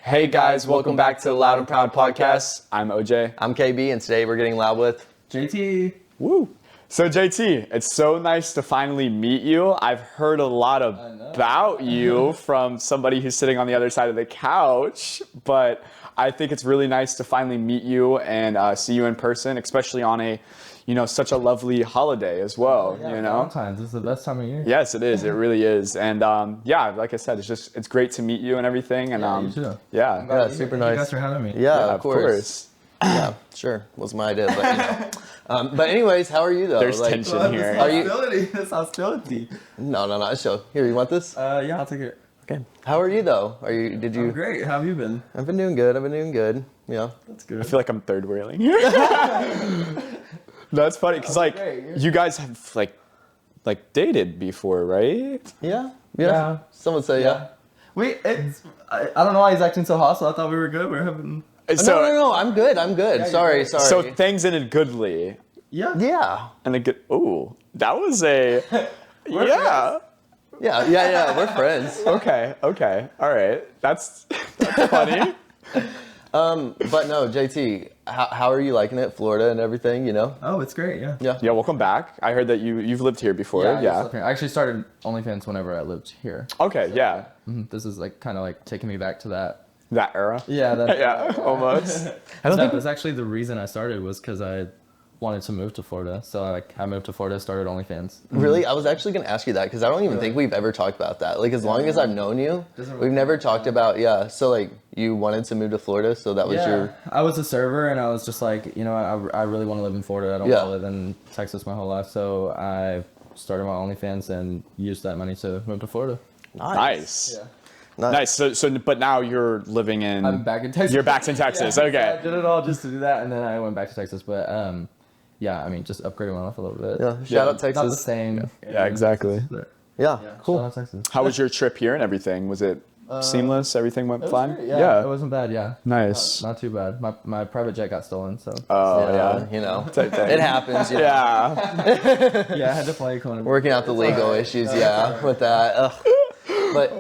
Hey guys, welcome back to the Loud and Proud podcast. I'm OJ. I'm KB, and today we're getting loud with JT. Woo! So JT, it's so nice to finally meet you. I've heard a lot about you from somebody who's sitting on the other side of the couch, but I think it's really nice to finally meet you and see you in person, especially on a, such a lovely holiday as well. Valentine's is the best time of year. Yes, it is. It really is. And like I said, it's great to meet you and everything. And you too. Yeah, super nice. You guys for having me. Yeah, of course. Yeah, sure. Was my idea, but but anyways, how are you though? There's tension here. This hostility. No. Show here. You want this? Yeah, I'll take it. Okay. How are you though? Did you? I'm great. How have you been? I've been doing good. Yeah. That's good. I feel like I'm third wheeling here. That's funny because you guys have like dated before, right? Yeah. Some would say yeah. Wait, I don't know why he's acting so hostile. I thought we were good. We're having. So, No. I'm good. Yeah, Sorry. So things ended goodly. Yeah. And a good. Ooh, that was a. Yeah. Yeah. We're friends. Okay. All right. That's funny. But no, JT, how are you liking it? Florida and everything, Oh, it's great. Yeah. Yeah. Welcome back. I heard that you've lived here before. Yeah. I actually started OnlyFans whenever I lived here. Okay. Yeah. This is kind of taking me back to that. That era. Yeah. Yeah. Almost. That was actually the reason I started was because I wanted to move to Florida. So I moved to Florida, started OnlyFans. Really? I was actually going to ask you that because I don't even think we've ever talked about that. As long as I've known you, we've never talked about, So you wanted to move to Florida, so that was your... I was a server and I was just I really want to live in Florida. I don't want to live in Texas my whole life. So I started my OnlyFans and used that money to move to Florida. Nice. Yeah. Nice. So, but now you're living in... I'm back in Texas. You're back in Texas. Okay. So I did it all just to do that, and then I went back to Texas. But just upgraded my life a little bit. Yeah, shout out Texas. Not the same. Yeah, exactly. Yeah, cool. Shout out Texas. How was your trip here and everything? Was it seamless? Everything went fine? Great, yeah, it wasn't bad. Yeah, nice. Not too bad. My private jet got stolen, so. It happens. Yeah. Yeah, I had to play Conan. Working out the legal issues, with that. Ugh. But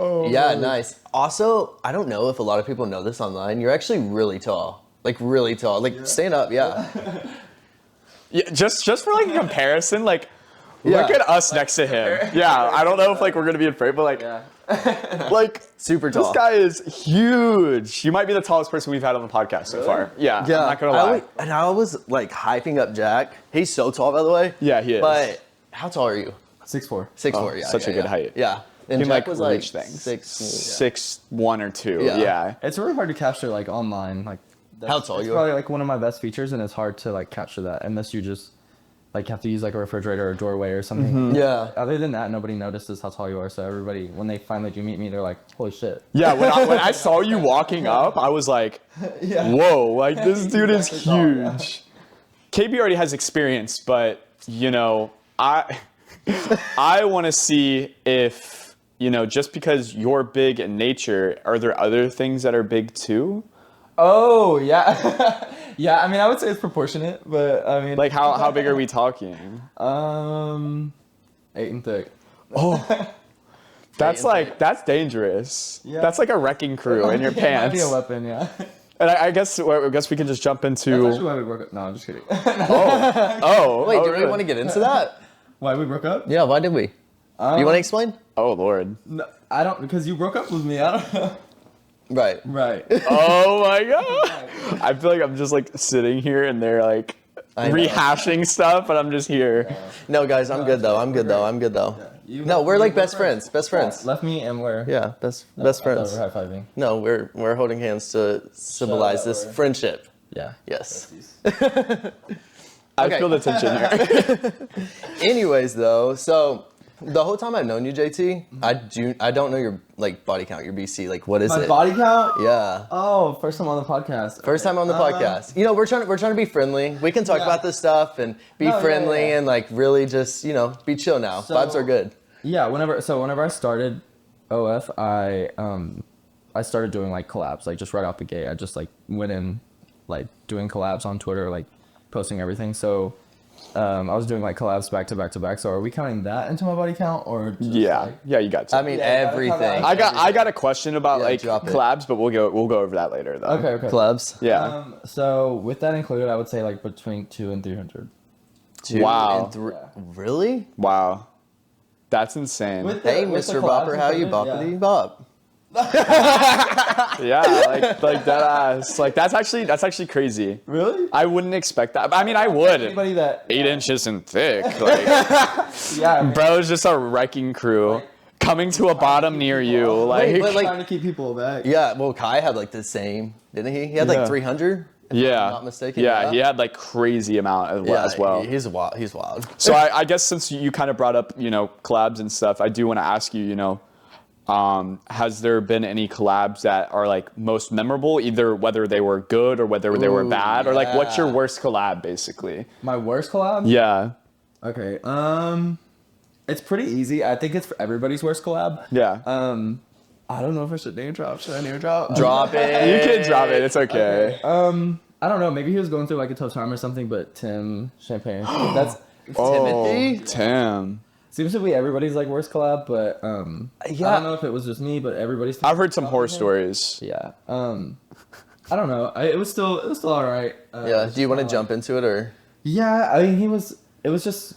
nice. Also, I don't know if a lot of people know this online. You're actually really tall. Really tall. Stand up, yeah. Yeah, just for a comparison, look at us next to him. Yeah, I don't know if we're gonna be afraid, but super tall. This guy is huge. You might be the tallest person we've had on the podcast so far. Yeah, I'm not gonna lie. I was hyping up Jack. He's so tall, by the way. Yeah, he is. But how tall are you? 6'4". 6'4", yeah. Such a good height. Yeah. And you Jack was reach things. 6'1" or 2". Yeah. It's really hard to capture online. How tall you are? It's probably one of my best features, and it's hard to capture that unless you just have to use a refrigerator or a doorway or something. Mm-hmm. Yeah. Other than that, nobody notices how tall you are. So everybody, when they finally do meet me, they're like, "Holy shit!" Yeah. When I saw you walking up, I was like, "Whoa! This dude is huge." KB already has experience, but I want to see if just because you're big in nature, are there other things that are big too? Oh, yeah. Yeah, I mean, I would say it's proportionate, but I mean... how big are we talking? 8 and thick. Oh, that's dangerous. Yeah. That's like a wrecking crew in your pants. Might be a weapon, yeah. And I guess we can just jump into... That's actually why we broke up. No, I'm just kidding. Wait, do we really? want to get into that? Why we broke up? Yeah, why did we? You want to explain? Oh, Lord. No, I don't, because you broke up with me. I don't know. Right. Oh my God. I feel like I'm just sitting here and they're rehashing stuff, and I'm just here. No, guys, I'm good though. I'm good though. Yeah. No, we're best friends. Best friends. Left me and we're... Yeah, best friends. We're high-fiving. No, we're holding hands to symbolize this friendship. Yeah. Yes. I feel the tension here. Anyways, though, so the whole time I've known you, JT, I don't know your body count, your BC. What is it? My body count? Yeah. Oh, first time on the podcast. First time on the podcast. We're trying to be friendly. We can talk about this stuff and be friendly and really just be chill now. So, vibes are good. Yeah. Whenever I started OF, I started doing collabs just right off the gate. I just went in doing collabs on Twitter, posting everything. So I was doing like collabs back to back to back. So are we counting that into my body count or? Just Yeah, like, yeah, you got to. I mean, everything. I got a question about like drop it. collabs, but we'll go over that later though. okay. Clubs. Yeah. So with that included, I would say like between 200 and 300. 2 Wow. and 3. Yeah. Really? Wow. That's insane. Hey, Mr. Bopper, how you boppity bop? Yeah, like that ass. Like that's actually crazy. Really? I wouldn't expect that. I mean, I would. Anybody that 8 inches and thick. Like, yeah, I mean, bro's just a wrecking crew coming to a bottom near you. Like, but, like- trying to keep people back. Yeah, well, Kai had like the same, didn't he? He had like Yeah. 300. If yeah, I'm not mistaken. yeah, he had like crazy amount as well. He's wild. He's wild. So I guess since you kind of brought up, collabs and stuff, I do want to ask you, has there been any collabs that are like most memorable, either whether they were good or whether they were bad, or like what's your yeah. worst collab basically? My worst collab? Yeah. Okay. It's pretty easy. I think it's for everybody's worst collab. Yeah. I don't know if I should name drop. Should I name drop? Drop it. You can drop it. It's okay. I don't know. Maybe he was going through like a tough time or something. But Tim Champagne. That's Timothy? Tim. seems to be everybody's like worst collab. But I Yeah. don't know if it was just me, but everybody's. I've heard some horror stories. Yeah. I don't know. It was still all right. Yeah. Do you want to jump into it or? Yeah. I mean, it was just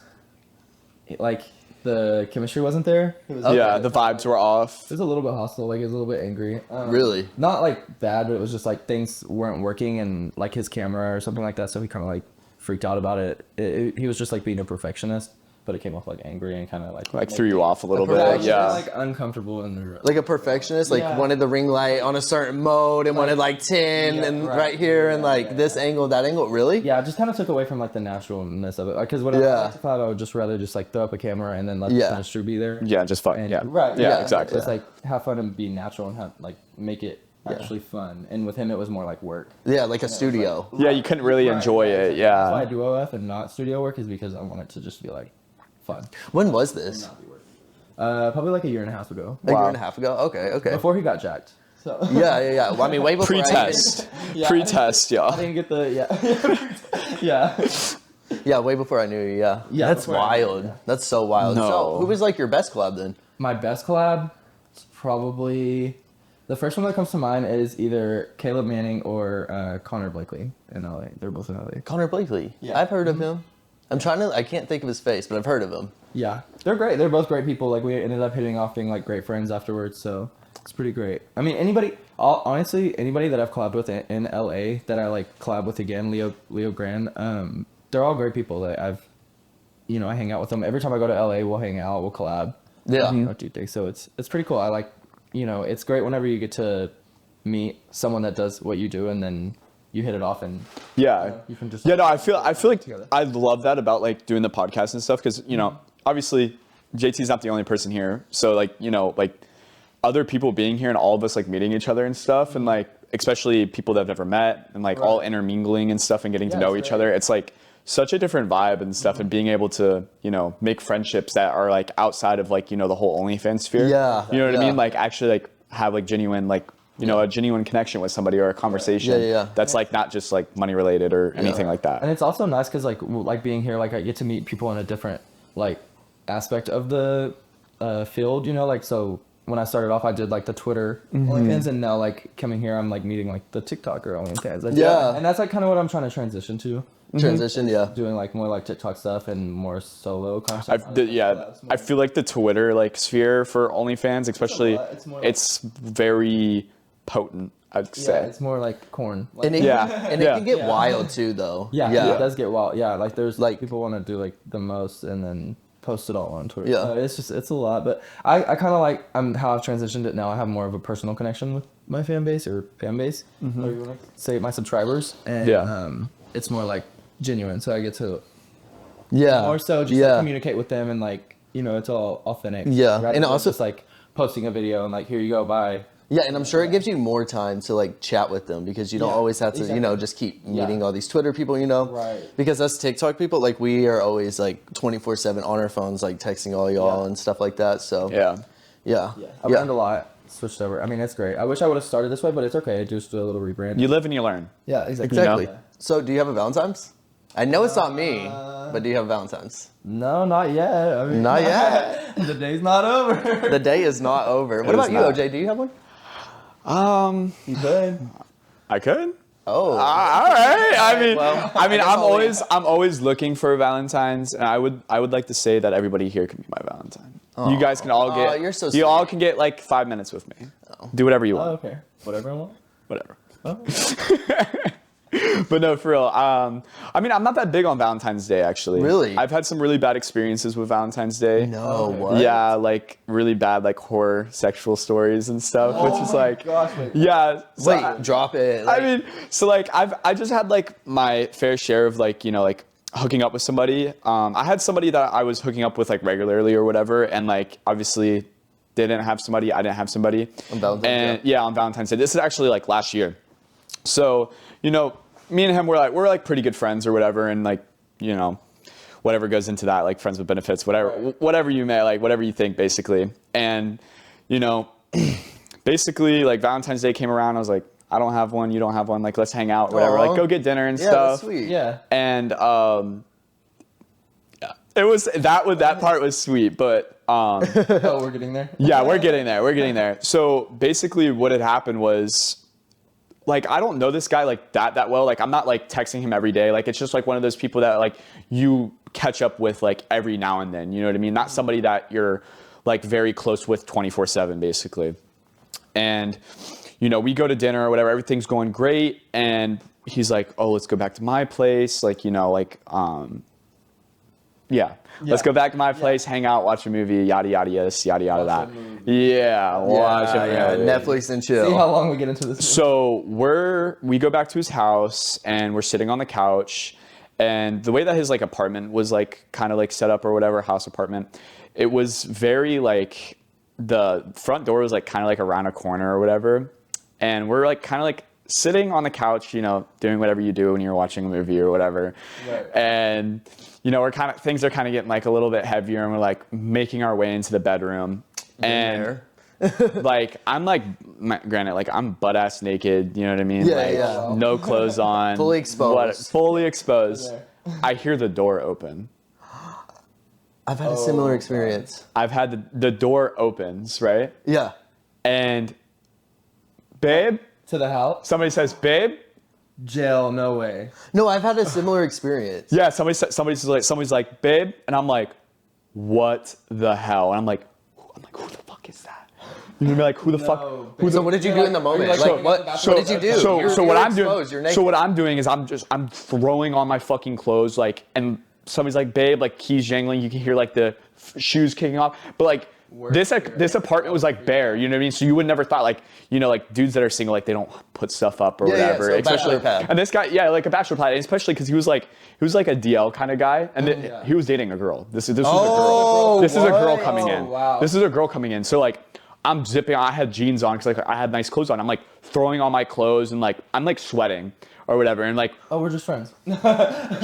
like the chemistry wasn't there. It was, Yeah, the vibes were off. it was a little bit hostile. Like it was a little bit angry. Really? Not like bad, but it was just like things weren't working and like his camera or something like that. So he kind of like freaked out about it. He was just like being a perfectionist, but it came off like angry and kind of like Threw you off a little bit. perfectionist, Yeah. like uncomfortable in the Like a perfectionist, like Yeah. wanted the ring light on a certain mode and wanted like 10 Yeah, and right. right here and like this angle, that angle. Really? yeah, it just kind of took away from like the naturalness of it. Because when I Yeah. was 5, I would just rather just like throw up a camera and then let Yeah. the chemistry be there. Yeah, just fun. And, Yeah. Right. Yeah, exactly. Just like have fun and be natural and have like make it actually fun. And with him, it was more like work. Yeah, like a studio. Yeah, you couldn't really enjoy it. That's why I Yeah. do OF and not studio work is because I want it to just be like fun. When was this? Probably like a year and a half ago. A year Wow. and a half ago? Okay. Before he got jacked. So Yeah. Well, I mean, way before I even- Pre-test. Yeah. Pre-test, I y'all. didn't get the yeah. Yeah, way before I knew you, yeah. Yeah, That's before I knew you, wild. yeah. That's so wild. No. So, who was like your best collab then? My best collab is probably the first one that comes to mind is either Caleb Manning or Connor Blakely in LA. They're both in LA. Connor Blakely. Yeah. I've heard of him. I can't think of his face, but I've heard of him. Yeah, they're great. They're both great people. Like we ended up hitting off being like great friends afterwards. So it's pretty great. I mean, honestly, anybody that I've collabed with in LA that I like collab with again, Leo Grand, they're all great people that I hang out with them. Every time I go to LA, we'll hang out, we'll collab. Yeah. Do things. So it's pretty cool. I like, it's great whenever you get to meet someone that does what you do and then you hit it off and Yeah. you can just Yeah, no, I feel like together. I love that about like doing the podcast and stuff because obviously JT's not the only person here, so like like other people being here and all of us like meeting each other and stuff and like especially people that I've never met and like all intermingling and stuff and getting to Yeah, know it's each great. other. It's like such a different vibe and stuff and being able to make friendships that are like outside of like the whole OnlyFans sphere. Yeah, you know what I yeah. mean? Like actually like have like genuine like a genuine connection with somebody or a conversation Yeah. that's like not just like money related or anything like that. And it's also nice because like being here, like I get to meet people in a different like aspect of the field, like so when I started off, I did like the Twitter OnlyFans, and now like coming here, I'm like meeting like the TikToker OnlyFans. Like, Yeah. and that's like kind of what I'm trying to transition to, Transition, yeah. doing like more like TikTok stuff and more solo content. I feel like the Twitter like sphere for OnlyFans, especially, It's more like- it's very potent. I'd Yeah, say. it's more like corn. Like, And it, Yeah, and yeah. it can get Yeah. wild too, though. yeah, it does get wild. Yeah, like there's Like- like people want to do like the most and then post it all on Twitter. Yeah. It's a lot, but I kind of like how I've transitioned it now. I have more of a personal connection with my fan base, or whatever you want to say, my subscribers, and Yeah. it's more like genuine. So I get to Yeah. more so just yeah. like, communicate with them and like it's all authentic. Yeah, rather and than also- just like posting a video and like here you go, bye. Yeah, and I'm sure it gives you more time to like chat with them because you don't Yeah, always have to, exactly. just keep meeting all these Twitter people, Right. Because us TikTok people, like we are always like 24/7 on our phones, like texting all y'all Yeah. and stuff like that. So Yeah. yeah, I've learned a lot. Switched over. I mean, it's great. I wish I would have started this way, but it's okay. I just do a little rebrand. You live and you learn. Yeah, exactly. exactly. know? So do you have a Valentine's? I know it's not me, but do you have Valentine's? No, not yet. I mean, Not yet. The day's not over. The day is not over. What It about is you, not. OJ? Do you have one? You could. I could. Oh. All right. I mean, well, I mean, I guess I'm always looking for Valentine's, and I would like to say that everybody here can be my Valentine. You guys can all get. you're so You all sweet. can get like 5 minutes with me. Do whatever you want. Okay. Whatever I want. Whatever. Oh. But no, for real. I mean, I'm not that big on Valentine's Day, actually. Really? I've had some really bad experiences with Valentine's Day. No, what? Yeah, like really bad, like horror sexual stories and stuff, which is like, Gosh, wait. yeah. So Wait, drop it. I mean, so like I just had like my fair share of like, you know, like hooking up with somebody. I had somebody that I was hooking up with like regularly or whatever, and like obviously they didn't have somebody, I didn't have somebody. On Valentine's And Day? yeah, on Valentine's Day. This is actually like last year. So, you know, me and him we're like pretty good friends or whatever, and like, you know, whatever goes into that, like friends with benefits, whatever you may like, whatever you think basically. And, you know, basically like Valentine's Day came around, I was like, I don't have one, you don't have one, like let's hang out, whatever. Aw. Like go get dinner and Yeah, stuff. that's sweet. Yeah. And yeah, it was that part was sweet, but Oh, we're getting there. yeah, we're getting there. So basically what had happened was, like, I don't know this guy like that well. Like I'm not like texting him every day. Like it's just like one of those people that like you catch up with like every now and then, you know what I mean? Not somebody that you're like very close with 24/7 basically. And you know, we go to dinner or whatever, everything's going great, and he's like, "Oh, let's go back to my place." Like, you know, like yeah. Let's go back to my place, hang out, watch a movie, yada yada this, yada yada that. Yeah, watch a movie. Netflix and chill. See how long we get into this. So we go back to his house and we're sitting on the couch, and the way that his like apartment was like kind of like set up or whatever, house apartment, it was very like the front door was like kind of like around a corner or whatever, and we're like kind of like sitting on the couch, you know, doing whatever you do when you're watching a movie or whatever. Right. And you know, things are kind of getting like a little bit heavier, and we're like making our way into the bedroom. And like I'm like, granted, like I'm butt ass naked, you know what I mean? Yeah, like yeah. no clothes on, Fully exposed. fully exposed. I hear the door open. I've had a similar experience. I've had the door opens, right? Yeah. And babe, To the house. somebody says, babe. Jail. No way. No, I've had a similar experience. Yeah, somebody's like, babe, and I'm like, what the hell? And I'm like, who the fuck is that? You know what I mean? Like, who the fuck? So what did you do in the moment? like, Like, what did you do? So You're what I'm exposed, doing? you're naked. So what I'm doing is I'm throwing on my fucking clothes, like, and somebody's like, babe, like keys jangling. You can hear like the shoes kicking off, but like. This apartment was like bare, you know what I mean? So you would never thought like, you know, like dudes that are single, like they don't put stuff up or whatever. so bachelor pad. And this guy, yeah, like a bachelor pad, and especially because he was like a DL kind of guy, and he was dating a girl. This was a girl. This is a girl coming in. Wow. This is a girl coming in. So like, I'm zipping. I had jeans on because like I had nice clothes on. I'm like throwing on my clothes and like I'm like sweating or whatever, and like Oh, we're just friends.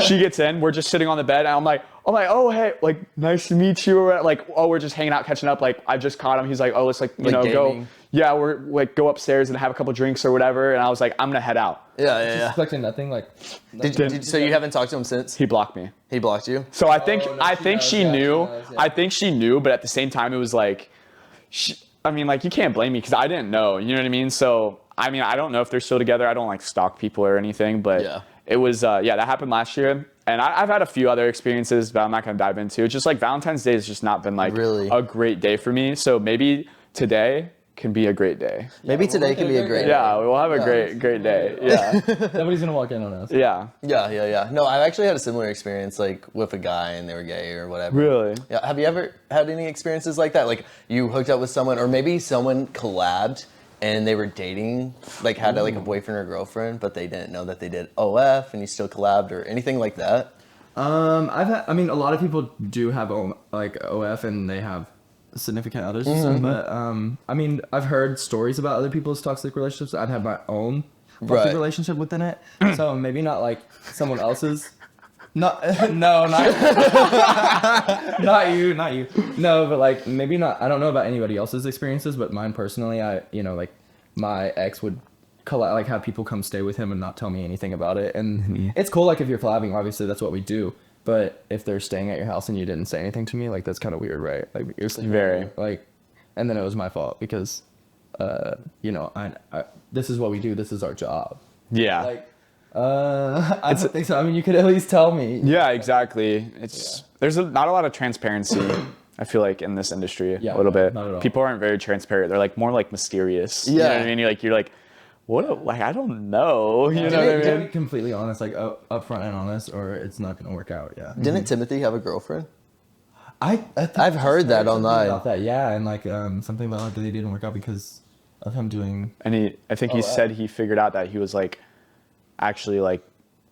she gets in, we're just sitting on the bed, and I'm like, oh hey, like nice to meet you, or like, oh, we're just hanging out, catching up, like I just caught him. He's like, oh, let's like, you know, gaming. go, yeah, we're like go upstairs and have a couple drinks or whatever, and I was like, I'm gonna head out. Yeah. Expecting nothing. Like. So you haven't talked to him since? He blocked me. He blocked you? So I think no, she knows, she yeah, she knew. knows, yeah. I think she knew, but at the same time, it was like, I mean, like you can't blame me because I didn't know. You know what I mean? So I mean, I don't know if they're still together. I don't like stalk people or anything, but Yeah. it was that happened last year, and I've had a few other experiences, but I'm not gonna dive into. It's just like Valentine's Day has just not been like Really? a great day for me. So maybe today can be a great day. Maybe today can be a great day. Yeah, we'll have a great day. Yeah, Nobody's gonna walk in on us. yeah. Yeah. No, I've actually had a similar experience, like with a guy and they were gay or whatever. Really? Yeah. Have you ever had any experiences like that? Like you hooked up with someone, or maybe someone collabed and they were dating, like had like a boyfriend or girlfriend, but they didn't know that they did OF, and you still collabed or anything like that? I mean, a lot of people do have like OF and they have significant others and stuff, but I mean, I've heard stories about other people's toxic relationships. I've had my own toxic Right. relationship within it, so maybe not like someone else's. No, not you. No, but like maybe not. I don't know about anybody else's experiences, but mine personally, like my ex would like have people come stay with him and not tell me anything about it. And it's cool, like if you're collabing, obviously that's what we do. But if they're staying at your house and you didn't say anything to me, like that's kind of weird, right? Like you're Very. like, and then it was my fault because, you know, I this is what we do. This is our job. Yeah. Like, I don't think so. I mean, you could at least tell me. Yeah, exactly. There's not a lot of transparency. I feel like in this industry a little bit. Not at all. People aren't very transparent. They're like more like mysterious. You know what I mean? You're like, what? Like I don't know. You know what I To mean? be completely honest, like upfront and honest, or it's not gonna work out. Yeah. Didn't Timothy have a girlfriend? I've heard that online. about that. Yeah, and like something about that they didn't work out because of him doing. And I think he said he figured out that he was like, actually like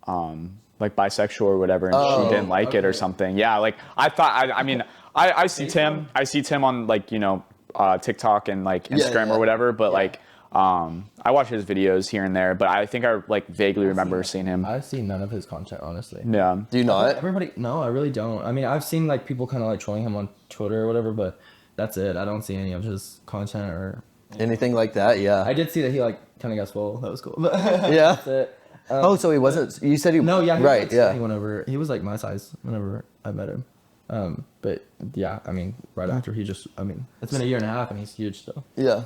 bisexual or whatever, and she didn't like it or something. Yeah, like I thought. I mean, I see Tim. I see Tim on like TikTok and like Instagram or whatever. But like, I watch his videos here and there. But I think I like vaguely remember seeing him. I've seen none of his content, honestly. Yeah. Do you not? No, I really don't. I mean, I've seen like people kind of like trolling him on Twitter or whatever, but that's it. I don't see any of his content or Anything like that? Yeah. I did see that he like kind of got swole. That was cool. Yeah. That's it. Oh, so he wasn't. You said he. No, yeah, he Right. was, Yeah. He went over. He was like my size whenever I met him. But yeah, I mean, right after it's been a year and a half and he's huge still. Yeah.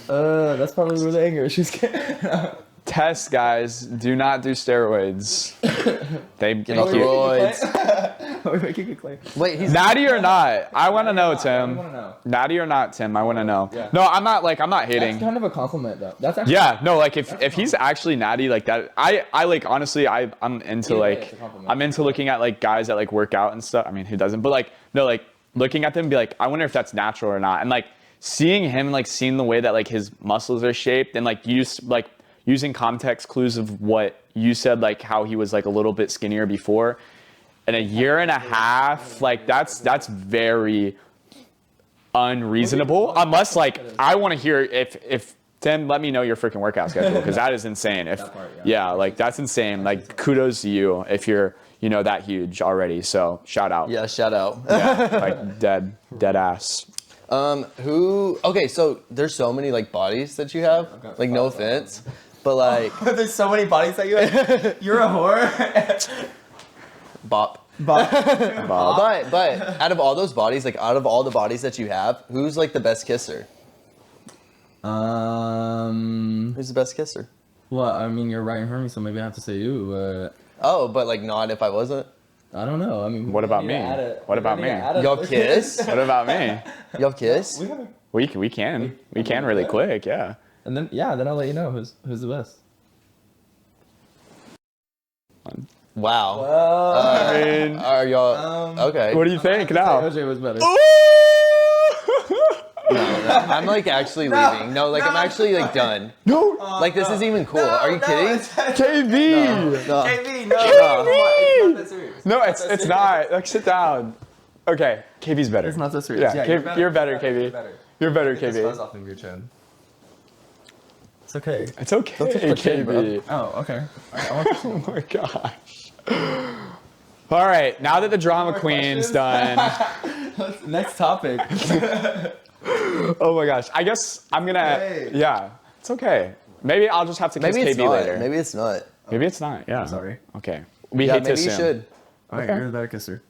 That's probably where the anger issues came. Test, guys. Do not do steroids. They make off the you roids. We're making a claim. Wait, he's. natty or not. I want to know, I Tim. want to know. Natty or not, Tim. I want to know. Yeah. No, I'm not hating. That's kind of a compliment, though. That's actually. Yeah, no, like if he's actually natty like that, I like honestly I'm into Either way, like it's a compliment. I'm into looking at like guys that like work out and stuff. I mean, who doesn't? But like no, like looking at them and be like, I wonder if that's natural or not. And like seeing him, like seeing the way that like his muscles are shaped and like using context clues of what you said, like how he was like a little bit skinnier before. In a year and a half, like that's very unreasonable. Unless like I want to hear if Tim, let me know your freaking workout schedule because that is insane. If yeah, like that's insane. Like kudos to you if you're that huge already. So shout out. Yeah. Shout out. Yeah, like dead ass. Okay, so there's so many like bodies that you have. Like no offense, but like There's so many bodies that you have. You're a whore. bop. But But out of all those bodies, like out of all the bodies that you have, who's like the best kisser? Who's the best kisser? well, I mean, you're right in front of me, so maybe I have to say you. Oh, but like not if I wasn't. I don't know. I mean, What about we need me? to add it. What about We need me? to add it. Y'all kiss? What about me? Y'all kiss? We can really quick. Yeah. And then I'll let you know who's the best. Wow. I mean, Are y'all okay? what do you think now? OJ was better. No, I'm like actually leaving. No, like I'm actually like done. No, Like this isn't even cool. Are you kidding? KV. No. KB, no. KV. No, it's not. Like, sit down. Okay, KV's better. It's not so serious. Yeah, you're better, KV. You're better, KV. off of your chin. It's okay. It's okay, pretend, bro. KV. Oh, okay. Oh my gosh. All right, now that the drama queen's done. Next topic. Oh my gosh. I guess I'm gonna. Okay. Yeah, it's okay. Maybe I'll just have to kiss Maybe it's KB not. later. Maybe it's not. Maybe it's not. Yeah. sorry. Okay. We Yeah, hate to maybe you assume. should. All right, you're the better kisser.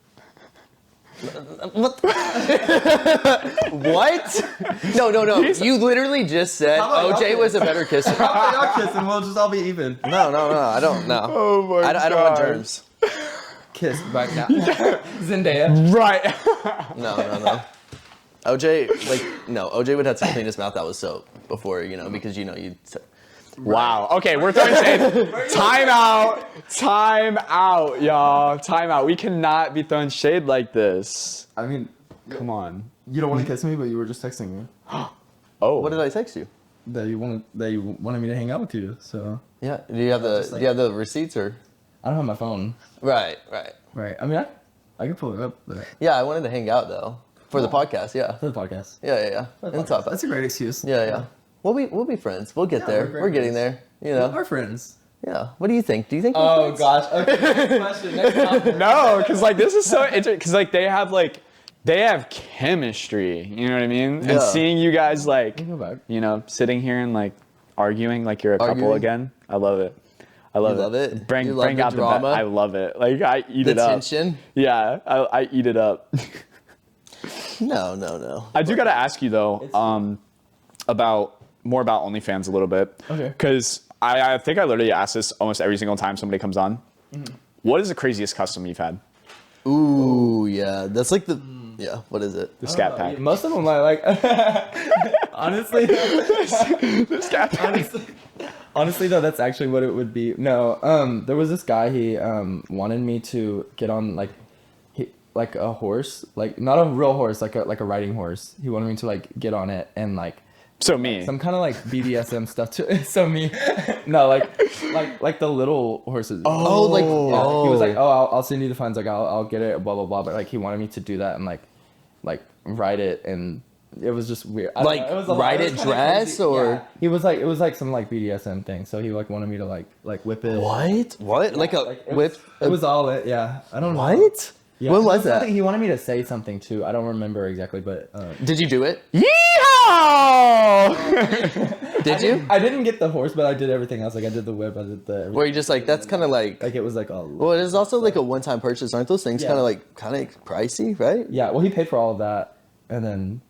What? No. You literally just said about OJ y'all was a better kisser. Y'all kissing, we'll just all be even. No. I don't know. Oh my god. I don't want germs. Kiss back now. Zendaya. Right. No. OJ, OJ would have to clean his mouth out with soap before, because you'd. Wow. Okay, we're throwing shade. Time out, y'all. Time out. We cannot be throwing shade like this. I mean, Come on. you don't want to kiss me, but you were just texting me Oh. What did I text you? that you wanted me to hang out with you. So Yeah. Do you have the receipts or? I don't have my phone. Right. Right. I mean, I can pull it up Yeah, I wanted to hang out though for the podcast. Yeah. for the podcast. Yeah. And top. That's a great excuse. Yeah. We'll be friends. We'll get there. we're great We're getting friends. there. We're friends. Yeah. What do you think? Do you think? we're Oh friends? gosh. Okay. Next question. Next topic. No, because like this is so interesting. Because like they have chemistry. You know what I mean? Yeah. And seeing you guys like Go back. sitting here and like arguing like you're a couple Arguing? again. I love it. I love You it. love it? Bring You love the out drama? I love it. Like I eat The it up. tension? Yeah, I eat it up. No. I do got to ask you though, about OnlyFans a little bit. Okay. Because I think I literally ask this almost every single time somebody comes on. Mm-hmm. What is the craziest custom you've had? Ooh, yeah. That's like the yeah. What is it? The scat pack. Most of them I like. Honestly, The scat pack. honestly though, that's actually what it would be. No, there was this guy. He wanted me to get on like a horse, like not a real horse, like a riding horse. He wanted me to like get on it and like So me. some kind of like BDSM stuff too. So me, no, like the little horses. Oh, like Yeah, he was like, "Oh, I'll send you the funds. Like, I'll get it." Blah blah blah. But like, he wanted me to do that and like ride it, and it was just weird. I don't Like, know, it was a lot- ride it was it kinda dress, crazy. or- Yeah. He was like, it was like some like BDSM thing. So he like wanted me to like whip it. What? Like a Like, it whip? Was, it was all it. Yeah, I don't know. What? Yeah. When was that? Something- He wanted me to say something too. I don't remember exactly, but Did you do it? Yeehaw! Did you? I didn't get the horse, but I did everything else. Like I did the whip, I did the everything. Were you just like that's kind of like? Like it was like all. Well, it is also like a one-time purchase. Aren't those things Yeah. kind of pricey, right? Yeah, well, he paid for all of that, and then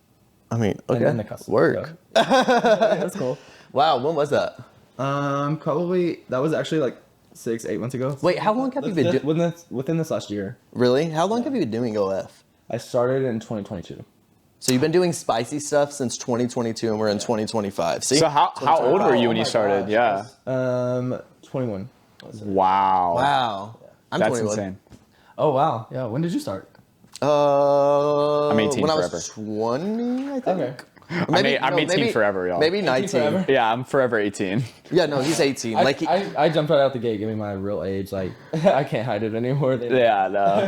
I mean, and okay, then the custom. work. So. Yeah, that's cool. Wow, when was that? Probably that was actually like 6-8 months ago. Wait, how long have you been doing? Within this last year? Really? How long have you been doing OF? I started in 2022. So you've been doing spicy stuff since 2022, and we're in 2025. See? So how old were you when Oh you my started? gosh. Yeah. 21. Wow. Wow. I'm That's 21. insane. Oh wow. Yeah. When did you start? I'm 18 when I forever. was 20, I think. Okay. I'm 18 forever, y'all. Maybe 19. forever? Yeah, I'm forever 18. Yeah, no, he's 18. Like, I jumped right out the gate, giving my real age. Like I can't hide it anymore. Yeah,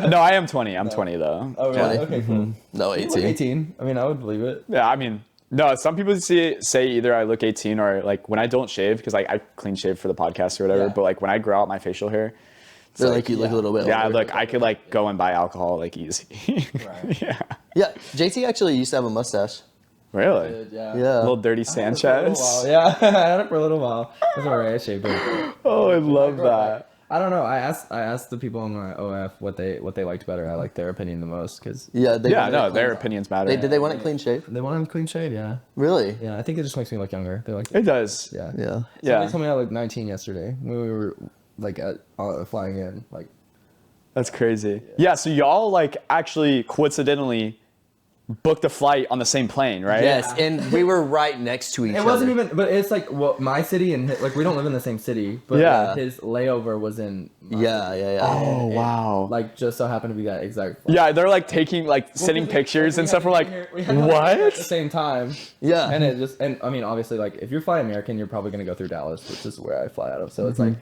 no, I am 20. I'm 20 though. Oh really? 20. Okay. Cool. no, You look 18. 18. I mean, I would believe it. Yeah, I mean, no. Some people say either I look 18 or like when I don't shave because like I clean shave for the podcast or whatever. Yeah. But like when I grow out my facial hair, They're like, you look a little bit yeah, older. look, I could like go and buy alcohol like easy. Right. Yeah. Yeah, JT actually used to have a mustache. Really? Yeah. Yeah. Little dirty For a little Sanchez. while, yeah, I had it for a little while. It was alright. I shaved it. Oh, I love that. I don't know. I asked the people on my OF what they liked better. I liked their opinion the most because Yeah, they Yeah, wanted no, it their clean. opinions matter. Did they want it clean shaved? they wanted clean shave. Yeah, Really? yeah. I think it just makes me look younger. They like It does. yeah, Yeah. Yeah. Somebody told me I looked 19 yesterday when we were like flying in. Like That's crazy. Yeah, so y'all like actually coincidentally booked a flight on the same plane, right? Yes, and we were right next to each other. it wasn't even, but it's like my city and like we don't live in the same city. But Yeah. his layover was in. My Yeah, city. yeah, yeah. Oh, It, wow. Like just so happened to be that exact. flight. Yeah, they're like taking like sending pictures and stuff. We're like, We had to leave at the what? same time. Yeah. And it just, and I mean, obviously, like if you're flying American, you're probably gonna go through Dallas, which is where I fly out of. So it's like,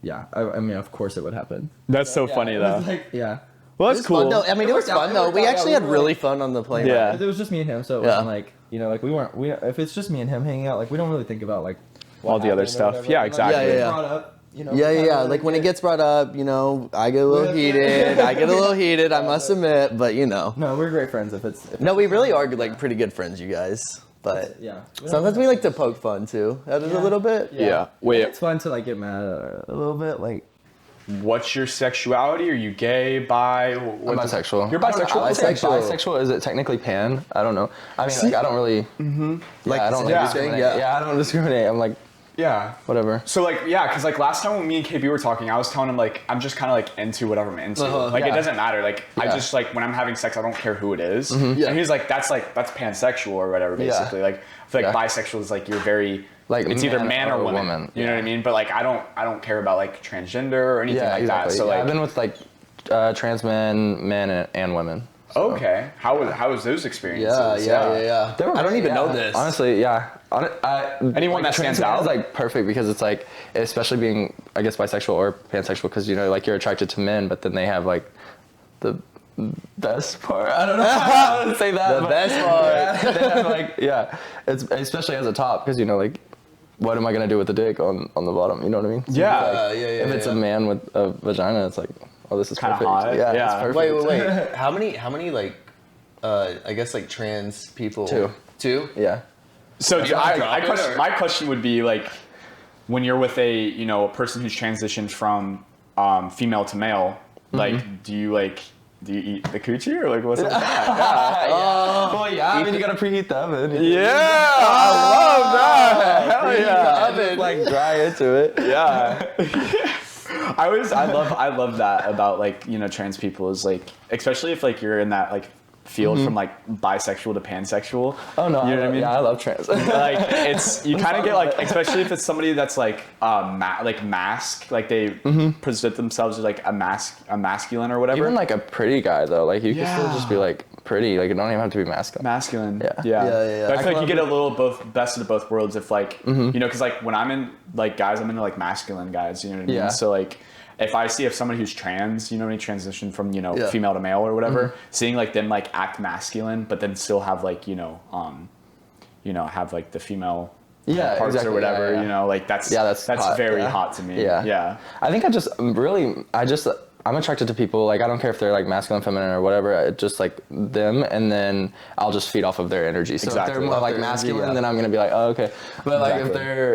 yeah, I mean, of course it would happen. That's so funny it though. was like, yeah. Well, It that's was cool. fun though. I mean, it was worked out. fun It though. worked We out, actually yeah, had we were really like- fun on the plane. Yeah. ride. It was just me and him, so it Yeah. wasn't like, you know, like we if it's just me and him hanging out, like we don't really think about like what All the other happened or stuff. whatever. Yeah, Like, exactly. it gets Yeah. brought up, you know, Yeah, we yeah, kinda yeah. really Like when it get- gets brought up, you know, I get a little heated. I get a little heated. I must admit, but you know, No, we're great friends. If no, we really are like pretty good friends, you guys. But yeah. sometimes we like to poke fun too. That is a little bit. Yeah. Wait. It's fun to like get mad a little bit, like. What's your sexuality? Are you gay, bi? I'm bisexual. You're bisexual? I would say Bisexual. bisexual. Is it technically pan? I don't know. I mean, like, I don't really. Like I don't the like same thing, discriminate. yeah. I don't discriminate. I'm like Yeah. whatever. So like, yeah, because like last time when me and KB were talking, I was telling him like I'm just kind of like into whatever I'm into. Like it Yeah. doesn't matter. Like I Yeah. just like when I'm having sex, I don't care who it is. Yeah. And he's like, that's pansexual or whatever. Basically, like I feel like Yeah. bisexual is like you're very Like it's either man man or or woman. woman. You know what I mean? But like I don't care about like transgender or anything Yeah, like exactly. that. So yeah, like I've been with like trans men, and women. okay, how was those experiences? Yeah. They were I don't great, even yeah. know this. Honestly, yeah. Anyone that stands trans man out? is like perfect because it's like, especially being, I guess, bisexual or pansexual, because you know, like you're attracted to men, but then they have like the best part. I don't know how to say that. The but best part. they have, like, yeah, it's especially as a top because you know, like, what am I gonna do with the dick on the bottom? You know what I mean? So Yeah. it's like, Yeah. If it's a man with a vagina, it's like, oh, this is Kinda perfect. hot, Yeah, yeah. it's perfect. Wait. How many like, I guess like trans people? Two. Two? Yeah. So You wanna drop it, or- my question would be like, when you're with a a person who's transitioned from female to male, like do you eat the coochie or like what's up with that? Well, yeah. I mean, you gotta preheat the oven. Yeah, I love that. Hell yeah. Oven. Like dry into it. Yeah. I love that about like trans people is like, especially if like you're in that like field from like bisexual to pansexual. Oh no, you know what I mean? Yeah, I love trans. Like it's you kind of get like, especially if it's somebody that's like mask, like they present themselves as like a masculine or whatever. Even like a pretty guy though, like you can still just be like pretty, like it don't even have to be masculine. Yeah. Yeah. But I feel like you get a little best of both worlds if like because like when I'm in like guys, I'm into like masculine guys. You know what I mean? Yeah. So like, if somebody who's trans, when he transitioned from female to male or whatever, seeing like them like act masculine, but then still have like have like the female parts or whatever. Like that's hot, very hot to me. Yeah. I think I'm attracted to people, like I don't care if they're like masculine, feminine or whatever, just like them, and then I'll just feed off of their energy. So if they're more like masculine, then I'm gonna be like, oh, okay. But like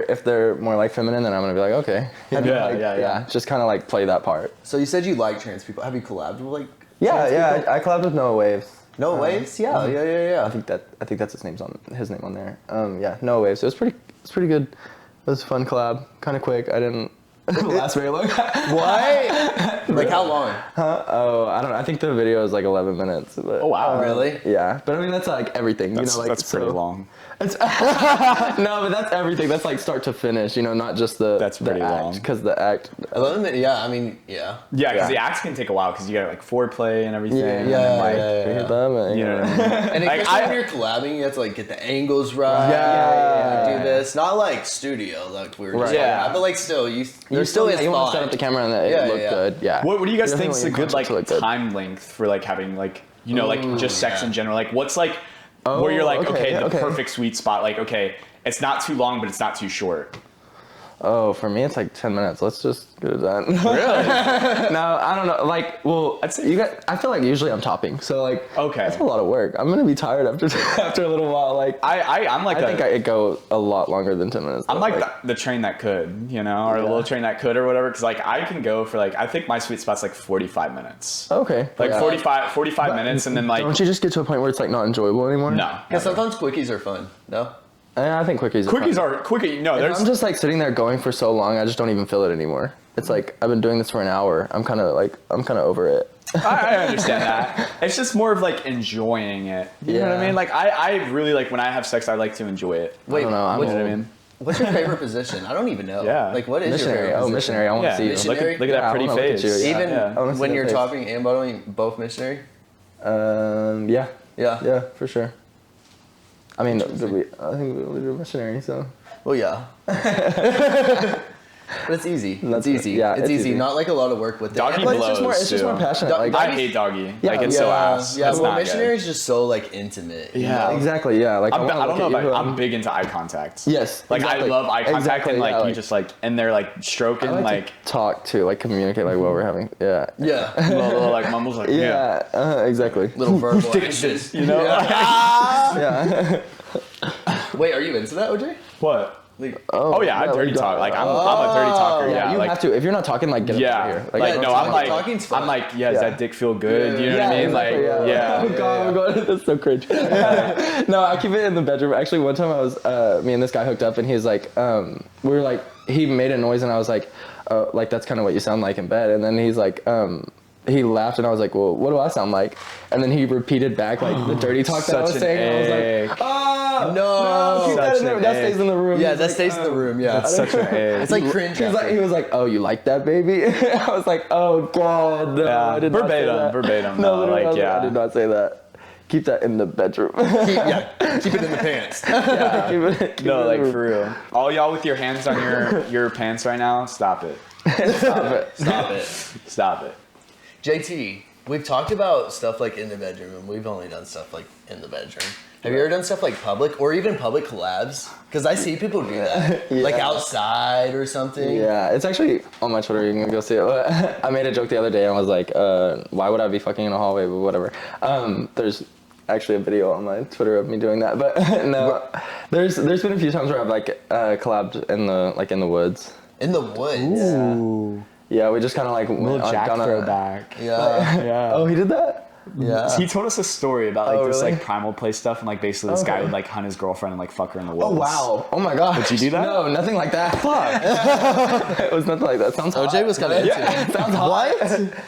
if they're more like feminine, then I'm gonna be like, okay. Yeah. Just kind of like play that part. So you said you like trans people. Have you collabed with like? Yeah. I collabed with Noah Waves. Noah Waves? Yeah. I think that's his name on there. Yeah, Noah Waves. It was pretty good. It was a fun collab. Kind of quick. I didn't last very long. What? Like how long? Oh, I don't know. I think the video is like 11 minutes. But, Oh wow, really? Yeah, but I mean that's like everything. That's pretty long. No, but that's everything. That's like start to finish. Not just the. That's pretty long. Because the act. 11 minutes. Yeah, I mean, yeah. Yeah, because the acts can take a while because you got like foreplay and everything. And Yeah. then, like, Hit them and, You know what I mean? And Like, especially when you're collabing, you have to like get the angles right. Yeah. Do this. Not like studio, like we were just Right. talking Yeah. about, but like still, you There's still is you want to set thought. up the camera and it look good. Yeah. What do you guys think is a Definitely good like concept to look good. time length for like having like like just sex in general? Like what's like where you're like the perfect sweet spot? Like okay, it's not too long, but it's not too short. Oh, for me, it's like 10 minutes. Let's just get it done. Really? No, I don't know. Like, well, I'd say I feel like usually I'm topping. So, like, Okay. that's a lot of work. I'm going to be tired after a little while. Like, I'm like I think it go a lot longer than 10 minutes. I'm though. like the train that could, or the little train that could or whatever. Because like I can go for like, I think my sweet spot's like 45 minutes. Okay. Like yeah. 45 minutes and then like. Don't you just get to a point where it's like not enjoyable anymore? No. Because sometimes quickies are fun. No. I think quickies are fun. No, If I'm just like sitting there going for so long, I just don't even feel it anymore. It's like I've been doing this for an hour. I'm kind of over it. I understand that. It's just more of like enjoying it. You know what I mean? Like I really like when I have sex, I like to enjoy it. Wait, I don't know. You know what I mean? What's your favorite position? I don't even know. Yeah. Like what is Missionary. your favorite position? Missionary. I want to see you. Missionary? Look at that Yeah, pretty I wanna look face. at you, yeah. Even I wanna see when that you're face. talking and bottling, both missionary? Yeah. Yeah. Yeah, for sure. I mean, I think we do missionary, so. Well, yeah. But it's easy. It's easy. Yeah, it's easy. Not like a lot of work with it. Doggy But blows. It's just more passionate. Dog- Like, I hate doggy. Yeah, like it's so yeah, ass. yeah. It's Well, not missionary good. is just so like intimate. you Yeah. know? exactly. Yeah. Like I don't wanna know, look at but you, I'm big into eye contact. Yes, Like exactly. I love eye contact Exactly, and like yeah, you like- just like and they're like stroking I like like to talk to, like communicate, like what we're having. Yeah. Yeah. little like mumbles like yeah. Yeah. Exactly. Little verbal actions. You know? Yeah. Wait, are you into that, OJ? What? Like, Oh yeah, I dirty we got- talk. Like I'm a dirty talker. Yeah, you like have to. If you're not talking, like get up yeah. here. Like no, I'm like talking's fun. I'm like yeah. Does that dick feel good? You know what I mean? exactly, Like yeah. Oh god, that's so cringe. No, I keep it in the bedroom. Actually, one time I was, me and this guy hooked up, and he was like, we were like, he made a noise, and I was like that's kind of what you sound like in bed. And then he's like, he laughed, and I was like, well, what do I sound like? And then he repeated back like the dirty talk that I was Such an saying. And I was egg. like, oh No. keep that in Such there. an That egg. stays in the room. yeah, He's that like, stays in the room. Yeah. That's such an egg. It's like cringe. He was like, oh, you like that, baby? I was like, oh god, no, Yeah, I did not say that. verbatim. No, No, literally, like I was yeah. I did not say that. Keep that in the bedroom. keep it in the pants. Yeah. Keep it No, in like the room. for real. All y'all with your hands on your pants right now, stop it. Stop it. Stop it. Stop it. JT, we've talked about stuff like in the bedroom, and we've only done stuff like in the bedroom. Have you ever done stuff like public or even public collabs? Because I see people do that, like outside or something. Yeah, it's actually on my Twitter. You can go see it. I made a joke the other day and I was like, why would I be fucking in a hallway? But whatever. There's actually a video on my Twitter of me doing that, but no. There's been a few times where I've like collabed in the woods. In the woods. Ooh. Yeah, we just kind of like Little Jack throwback. Yeah. Yeah. Oh, he did that? Yeah. He told us a story about like this really? like primal play stuff, and like basically this guy would like hunt his girlfriend and like fuck her in the woods. Oh wow! Oh my god! Did you do that? No, nothing like that. Fuck. It was nothing like that. Sounds hot. OJ was kind of into it. Sounds hot.